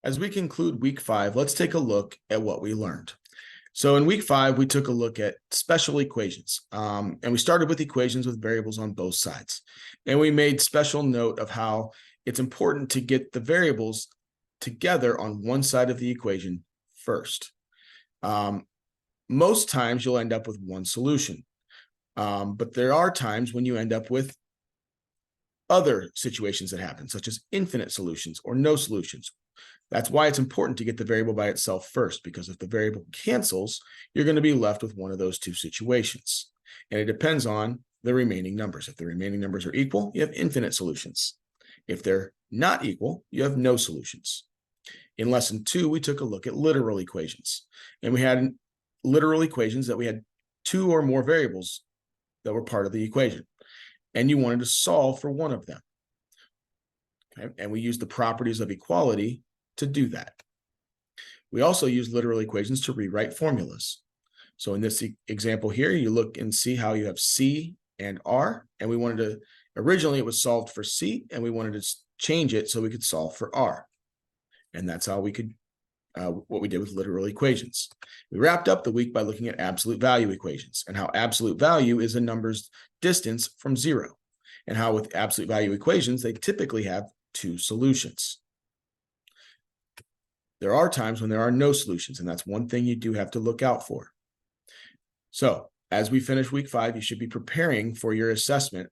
As we conclude week 5, let's take a look at what we learned. So in week 5, we took a look at special equations, and we started with equations with variables on both sides. And we made special note of how it's important to get the variables together on one side of the equation first. Most times you'll end up with one solution, but there are times when you end up with other situations that happen, such as infinite solutions or no solutions. That's why it's important to get the variable by itself first, because if the variable cancels, you're going to be left with one of those two situations. And it depends on the remaining numbers. If the remaining numbers are equal, you have infinite solutions. If they're not equal, you have no solutions. In lesson 2, we took a look at literal equations. And we had literal equations that we had two or more variables that were part of the equation. And you wanted to solve for one of them. Okay? And we used the properties of equality to do that. We also use literal equations to rewrite formulas. So in this example here, you look and see how you have C and R, and we wanted to, originally it was solved for C, and we wanted to change it so we could solve for R. And that's how we could, what we did with literal equations. We wrapped up the week by looking at absolute value equations and how absolute value is a number's distance from zero, and how with absolute value equations, they typically have two solutions. There are times when there are no solutions, and that's one thing you do have to look out for. So as we finish week 5, you should be preparing for your assessment,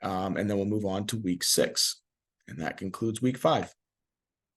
and then we'll move on to week 6. And that concludes week 5.